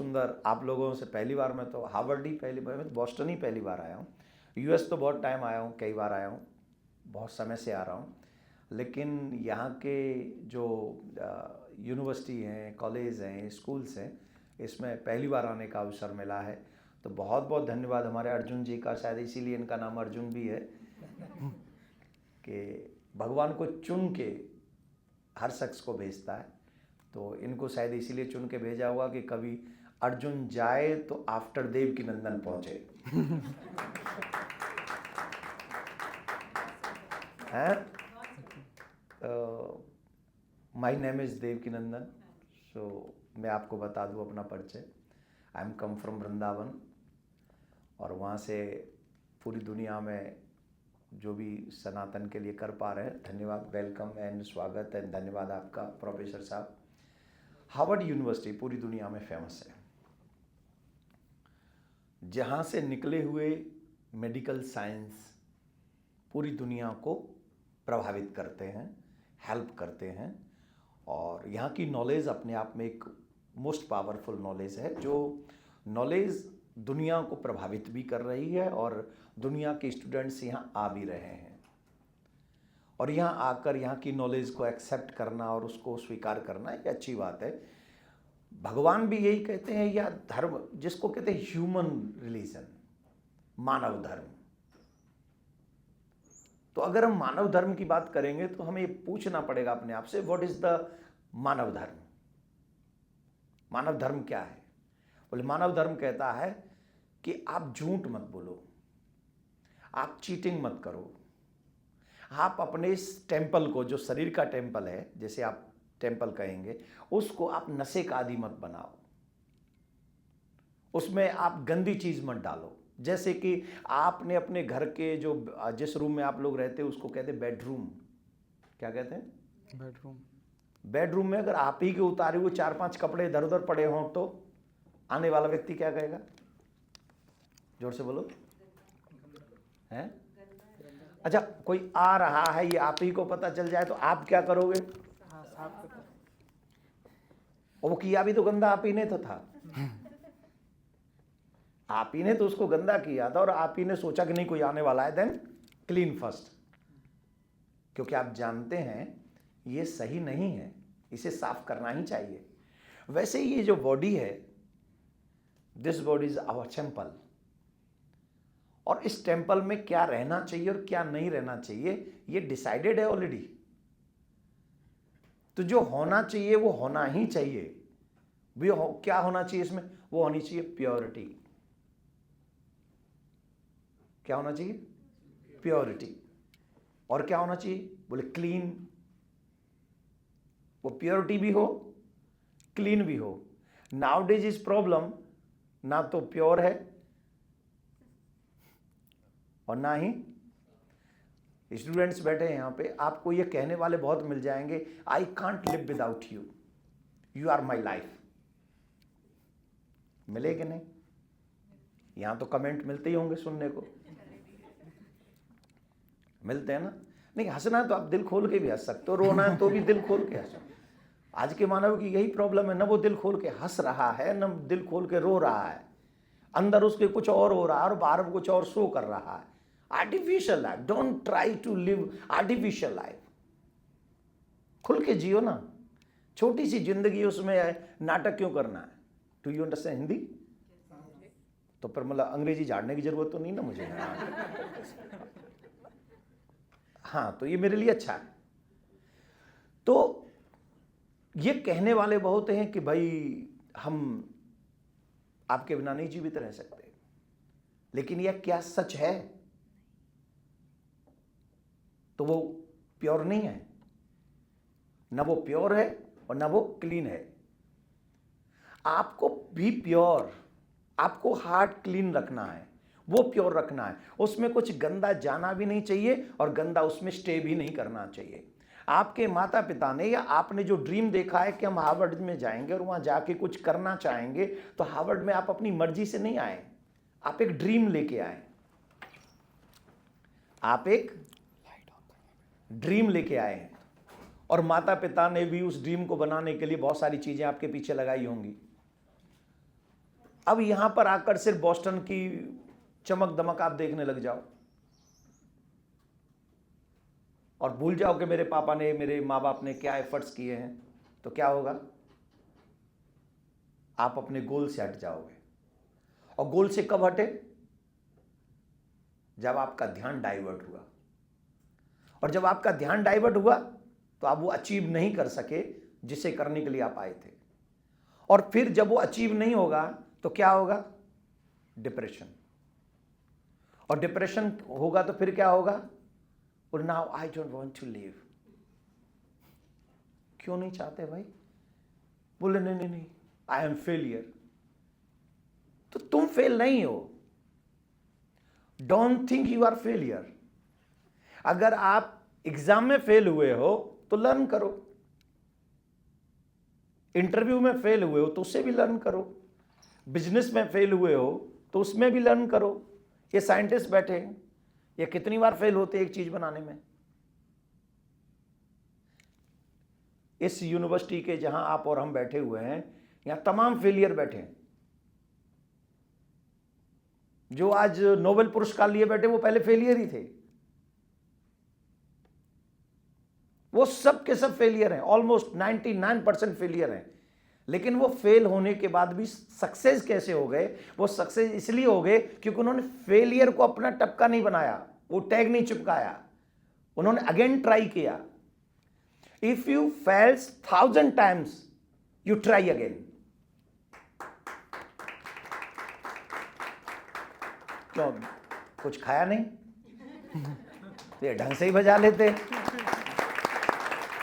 सुंदर आप लोगों से पहली बार, मैं तो हार्वर्ड ही पहली बार, मैं तो बॉस्टन ही पहली बार आया हूँ। यूएस तो बहुत टाइम आया हूँ, कई बार आया हूँ, बहुत समय से आ रहा हूँ, लेकिन यहाँ के जो यूनिवर्सिटी हैं, कॉलेज हैं, स्कूल्स हैं, इसमें पहली बार आने का अवसर मिला है। तो बहुत बहुत धन्यवाद हमारे अर्जुन जी का, शायद इसीलिए इनका नाम अर्जुन भी है कि भगवान को चुन के हर शख्स को भेजता है। तो इनको शायद इसीलिए चुन के भेजा हुआ कि कभी अर्जुन जाए तो आफ्टर देव की नंदन पहुंचे। माई नेम इज देव की नंदन। सो मैं आपको बता दूं अपना परिचय। I am come from Vrindavan, और वहाँ से पूरी दुनिया में जो भी सनातन के लिए कर पा रहे हैं, धन्यवाद, वेलकम एंड स्वागत एंड धन्यवाद आपका प्रोफेसर साहब। हार्वर्ड यूनिवर्सिटी पूरी दुनिया में फेमस है, जहाँ से निकले हुए मेडिकल साइंस पूरी दुनिया को प्रभावित करते हैं, हेल्प करते हैं, और यहाँ की नॉलेज अपने आप में एक मोस्ट पावरफुल नॉलेज है, जो नॉलेज दुनिया को प्रभावित भी कर रही है, और दुनिया के स्टूडेंट्स यहाँ आ भी रहे हैं। और यहाँ आकर यहाँ की नॉलेज को एक्सेप्ट करना और उसको स्वीकार करना एक अच्छी बात है। भगवान भी यही कहते हैं, या धर्म जिसको कहते हैं ह्यूमन रिलीजन, मानव धर्म। तो अगर हम मानव धर्म की बात करेंगे तो हमें ये पूछना पड़ेगा अपने आप से, व्हाट इज द मानव धर्म? मानव धर्म क्या है? बोले मानव धर्म कहता है कि आप झूठ मत बोलो, आप चीटिंग मत करो, आप अपने इस टेम्पल को, जो शरीर का टेम्पल है, जैसे आप टेम्पल कहेंगे, उसको आप नशे का आदि मत बनाओ, उसमें आप गंदी चीज मत डालो। जैसे कि आपने अपने घर के जो जिस रूम में आप लोग रहते हैं उसको कहते हैं बेडरूम। क्या कहते हैं? बेडरूम। बेडरूम में अगर आप ही के उतारे हुए 4-5 कपड़े इधर उधर पड़े हों तो आने वाला व्यक्ति क्या कहेगा? जोर से बोलो। हैं? अच्छा, कोई आ रहा है, ये आप ही को पता चल जाए तो आप क्या करोगे? और वो किया भी तो गंदा आप ही ने तो था। आप ही ने तो उसको गंदा किया था, और आप ही ने सोचा कि नहीं कोई आने वाला है, देन क्लीन फर्स्ट, क्योंकि आप जानते हैं ये सही नहीं है, इसे साफ करना ही चाहिए। वैसे ही ये जो बॉडी है, this body is our temple, और इस टेम्पल में क्या रहना चाहिए और क्या नहीं रहना चाहिए ये डिसाइडेड है ऑलरेडी। तो जो होना चाहिए वो होना ही चाहिए। क्या होना चाहिए इसमें? वो होनी चाहिए प्योरिटी। क्या होना चाहिए? प्योरिटी। और क्या होना चाहिए? बोले क्लीन। वो प्योरिटी भी हो, क्लीन भी हो। नाउडेज इज प्रॉब्लम, ना तो प्योर है और ना ही। स्टूडेंट्स बैठे हैं यहाँ पे, आपको ये कहने वाले बहुत मिल जाएंगे, I can't live without you, you are my life. मिले कि नहीं? यहां तो कमेंट मिलते ही होंगे सुनने को, मिलते हैं ना? नहीं, हंसना है तो आप दिल खोल के भी हंस सकते हो, रोना है तो भी दिल खोल के हंसो। आज के मानव की यही प्रॉब्लम है, न वो दिल खोल के हंस रहा है, न दिल खोल के रो रहा है। अंदर उसके कुछ और हो रहा है और बाहर कुछ और शो कर रहा है। Artificial life, don't try to live artificial life. खुल के जियो ना, छोटी सी जिंदगी, उसमें नाटक क्यों करना है? Do you understand Hindi? तो फिर मतलब अंग्रेजी झाड़ने की जरूरत तो नहीं ना मुझे। हाँ, तो ये मेरे लिए अच्छा है। तो ये कहने वाले बहुत हैं कि भाई हम आपके बिना नहीं जीवित रह सकते, लेकिन यह क्या सच है? तो वो प्योर नहीं है, ना वो प्योर है और ना वो क्लीन है। आपको भी प्योर, आपको हार्ट क्लीन रखना है, वो प्योर रखना है, उसमें कुछ गंदा जाना भी नहीं चाहिए और गंदा उसमें स्टे भी नहीं करना चाहिए। आपके माता पिता ने या आपने जो ड्रीम देखा है कि हम हार्वर्ड में जाएंगे और वहां जाके कुछ करना चाहेंगे, तो हार्वर्ड में आप अपनी मर्जी से नहीं आए, आप एक ड्रीम लेके आए, आप एक ड्रीम लेके आए हैं। और माता पिता ने भी उस ड्रीम को बनाने के लिए बहुत सारी चीजें आपके पीछे लगाई होंगी। अब यहां पर आकर सिर्फ बॉस्टन की चमक दमक आप देखने लग जाओ और भूल जाओ कि मेरे पापा ने, मेरे माँ बाप ने क्या एफर्ट्स किए हैं, तो क्या होगा? आप अपने गोल से हट जाओगे। और गोल से कब हटे? जब आपका ध्यान डाइवर्ट हुआ। और जब आपका ध्यान डाइवर्ट हुआ तो आप वो अचीव नहीं कर सके जिसे करने के लिए आप आए थे। और फिर जब वो अचीव नहीं होगा तो क्या होगा? डिप्रेशन। और डिप्रेशन होगा तो फिर क्या होगा? और now I don't want to live. क्यों नहीं चाहते भाई? बोले नहीं नहीं नहीं, आई एम फेलियर। तो तुम फेल नहीं हो। Don't think you are failure. अगर आप एग्जाम में फेल हुए हो तो लर्न करो, इंटरव्यू में फेल हुए हो तो उससे भी लर्न करो, बिजनेस में फेल हुए हो तो उसमें भी लर्न करो। ये साइंटिस्ट बैठे हैं, ये कितनी बार फेल होते हैं एक चीज बनाने में। इस यूनिवर्सिटी के जहां आप और हम बैठे हुए हैं, यहां तमाम फेलियर बैठे हैं। जो आज नोबेल पुरस्कार लिए बैठे वो पहले फेलियर ही थे। वो सब के सब फेलियर हैं, ऑलमोस्ट 99% फेलियर हैं। लेकिन वो फेल होने के बाद भी सक्सेस कैसे हो गए? वो सक्सेस इसलिए हो गए क्योंकि उन्होंने फेलियर को अपना टपका नहीं बनाया, वो टैग नहीं चिपकाया, उन्होंने अगेन ट्राई किया। If you fails 1000 times, you try again. क्यों? कुछ खाया नहीं? ये ढंग से ही बजा लेते।